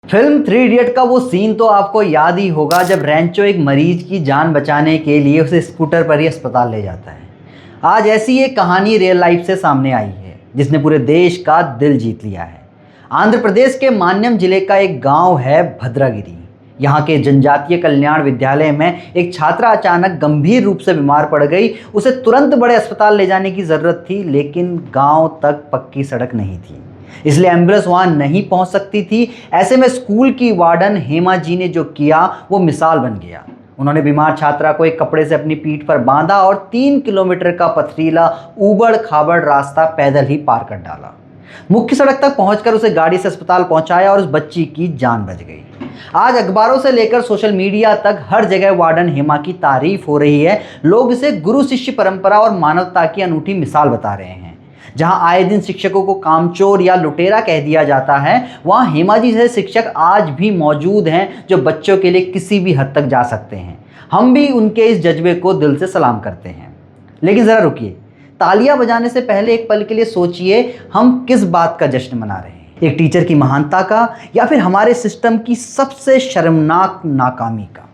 Film three idiot का वो scene तो आपको याद ही होगा जब रैंचो एक मरीज की जान बचाने के लिए उसे स्कूटर पर ही अस्पताल ले जाता है। आज ऐसी एक कहानी रियल लाइफ से सामने आई है जिसने पूरे देश का दिल जीत लिया है। आंध्र प्रदेश के मान्यम जिले का एक गांव है भद्रागिरी। यहाँ के जनजातीय कल्याण विद्यालय में एक छात्रा अचानक गंभीर रूप से बीमार पड़ गई। उसे तुरंत बड़े अस्पताल ले जाने की ज़रूरत थी, लेकिन गांव तक पक्की सड़क नहीं थी, इसलिए एम्बुलेंस वहां नहीं पहुंच सकती थी। ऐसे में स्कूल की वार्डन हेमा जी ने जो किया वो मिसाल बन गया। उन्होंने बीमार छात्रा को एक कपड़े से अपनी पीठ पर बांधा और 3 किलोमीटर का पथरीला ऊबड़ खाबड़ रास्ता पैदल ही पार कर डाला। मुख्य सड़क तक पहुंचकर उसे गाड़ी से अस्पताल पहुंचाया और उस बच्ची की जान बच गई। आज अखबारों से लेकर सोशल मीडिया तक हर जगह वार्डन हेमा की तारीफ हो रही है। लोग इसे गुरु शिष्य परंपरा और मानवता की अनूठी मिसाल बता रहे हैं। जहां आए दिन शिक्षकों को कामचोर या लुटेरा कह दिया जाता है, वहां हेमा जी जैसे शिक्षक आज भी मौजूद हैं जो बच्चों के लिए किसी भी हद तक जा सकते हैं। हम भी उनके इस जज्बे को दिल से सलाम करते हैं। लेकिन ज़रा रुकिए, तालियां बजाने से पहले एक पल के लिए सोचिए, हम किस बात का जश्न मना रहे हैं? एक टीचर की महानता का, या फिर हमारे सिस्टम की सबसे शर्मनाक नाकामी का?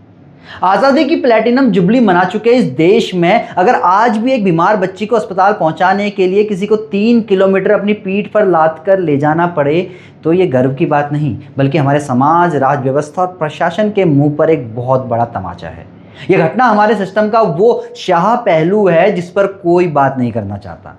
आज़ादी की प्लैटिनम जुबली मना चुके इस देश में अगर आज भी एक बीमार बच्ची को अस्पताल पहुंचाने के लिए किसी को 3 किलोमीटर अपनी पीठ पर लाद कर ले जाना पड़े, तो ये गर्व की बात नहीं बल्कि हमारे समाज, राज व्यवस्था और प्रशासन के मुंह पर एक बहुत बड़ा तमाचा है। यह घटना हमारे सिस्टम का वो शाह पहलू है जिस पर कोई बात नहीं करना चाहता।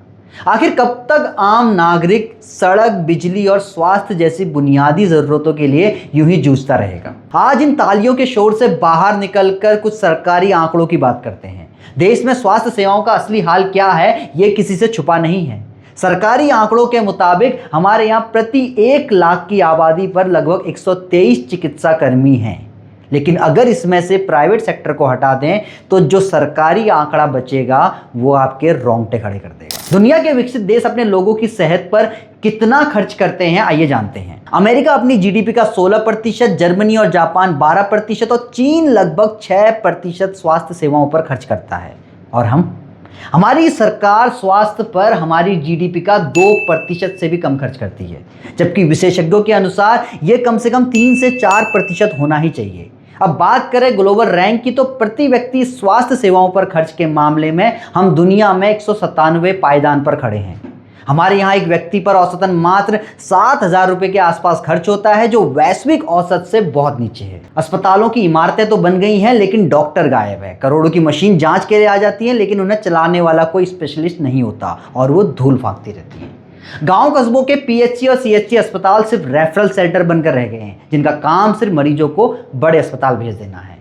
आखिर कब तक आम नागरिक सड़क, बिजली और स्वास्थ्य जैसी बुनियादी जरूरतों के लिए यूं ही जूझता रहेगा? आज इन तालियों के शोर से बाहर निकलकर कुछ सरकारी आंकड़ों की बात करते हैं। देश में स्वास्थ्य सेवाओं का असली हाल क्या है, ये किसी से छुपा नहीं है। सरकारी आंकड़ों के मुताबिक हमारे यहाँ प्रति 1 लाख की आबादी पर लगभग 123 चिकित्सा कर्मी हैं। लेकिन अगर इसमें से प्राइवेट सेक्टर को हटा दें तो जो सरकारी आंकड़ा बचेगा वो आपके रोंगटे खड़े कर देगा। दुनिया के विकसित देश अपने लोगों की सेहत पर कितना खर्च करते हैं, आइए जानते हैं। अमेरिका अपनी जीडीपी का 16%, जर्मनी और जापान 12% और चीन लगभग 6% स्वास्थ्य सेवाओं पर खर्च करता है। और हमारी सरकार स्वास्थ्य पर हमारी जीडीपी का 2% से भी कम खर्च करती है, जबकि विशेषज्ञों के अनुसार यह कम से कम 3 से 4% होना ही चाहिए। अब बात करें ग्लोबल रैंक की, तो प्रति व्यक्ति स्वास्थ्य सेवाओं पर खर्च के मामले में हम दुनिया में 197वें पायदान पर खड़े हैं। हमारे यहाँ एक व्यक्ति पर औसतन मात्र 7,000 रुपए के आसपास खर्च होता है, जो वैश्विक औसत से बहुत नीचे है। अस्पतालों की इमारतें तो बन गई हैं, लेकिन डॉक्टर गायब है। करोड़ों की मशीन जांच के लिए आ जाती है, लेकिन उन्हें चलाने वाला कोई स्पेशलिस्ट नहीं होता और वो धूल फांकती रहती है। गांव कस्बों के पीएचसी और सीएचसी अस्पताल सिर्फ रेफरल सेंटर बनकर रह गए हैं, जिनका काम सिर्फ मरीजों को बड़े अस्पताल भेज देना है।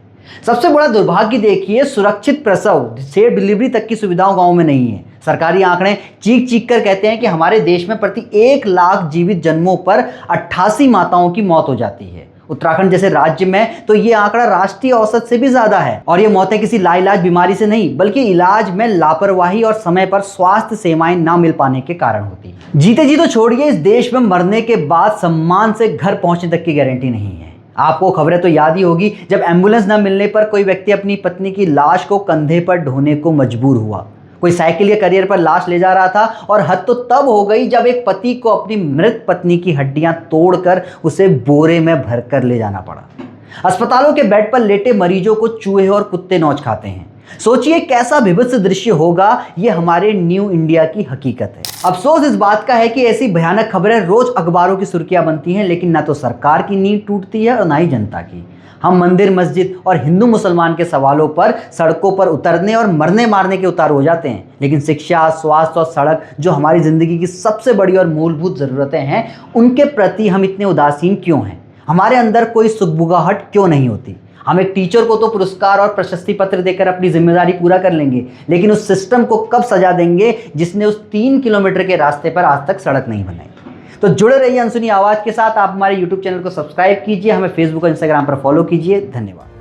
सबसे बड़ा दुर्भाग्य देखिए, सुरक्षित प्रसव, सेफ डिलीवरी तक की सुविधाओं गांव में नहीं है। सरकारी आंकड़े चीख चीख कर कहते हैं कि हमारे देश में प्रति 1 लाख जीवित जन्मों पर 88 माताओं की मौत हो जाती है। उत्तराखंड जैसे राज्य में तो ये आंकड़ा राष्ट्रीय औसत से भी ज्यादा है। और ये मौतें किसी लाइलाज बीमारी से नहीं, बल्कि इलाज में लापरवाही और समय पर स्वास्थ्य सेवाएं ना मिल पाने के कारण होती है। जीते जी तो छोड़िए, इस देश में मरने के बाद सम्मान से घर पहुंचने तक की गारंटी नहीं है। आपको खबरें तो याद ही होगी जब एम्बुलेंस न मिलने पर कोई व्यक्ति अपनी पत्नी की लाश को कंधे पर ढोने को मजबूर हुआ। कोई साइकिल या करियर पर लाश ले जा रहा था, और हद तो तब हो गई जब एक पति को अपनी मृत पत्नी की हड्डियां तोड़कर उसे बोरे में भरकर ले जाना पड़ा। अस्पतालों के बेड पर लेटे मरीजों को चूहे और कुत्ते नोच खाते हैं। सोचिए कैसा विभत्स दृश्य होगा। ये हमारे न्यू इंडिया की हकीकत है। अफसोस इस बात का है कि ऐसी भयानक खबरें रोज अखबारों की सुर्खियां बनती हैं, लेकिन ना तो सरकार की नींव टूटती है और ना ही जनता की। हम मंदिर, मस्जिद और हिंदू मुसलमान के सवालों पर सड़कों पर उतरने और मरने मारने के उतारू हो जाते हैं, लेकिन शिक्षा, स्वास्थ्य और सड़क, जो हमारी जिंदगी की सबसे बड़ी और मूलभूत जरूरतें हैं, उनके प्रति हम इतने उदासीन क्यों हैं? हमारे अंदर कोई सुगबुगाहट क्यों नहीं होती? हम एक टीचर को तो पुरस्कार और प्रशस्ति पत्र देकर अपनी जिम्मेदारी पूरा कर लेंगे, लेकिन उस सिस्टम को कब सजा देंगे जिसने उस 3 किलोमीटर के रास्ते पर आज तक सड़क नहीं बनाई? तो जुड़े रहिए अनसुनी आवाज के साथ। आप हमारे YouTube चैनल को सब्सक्राइब कीजिए, हमें Facebook और Instagram पर फॉलो कीजिए। धन्यवाद।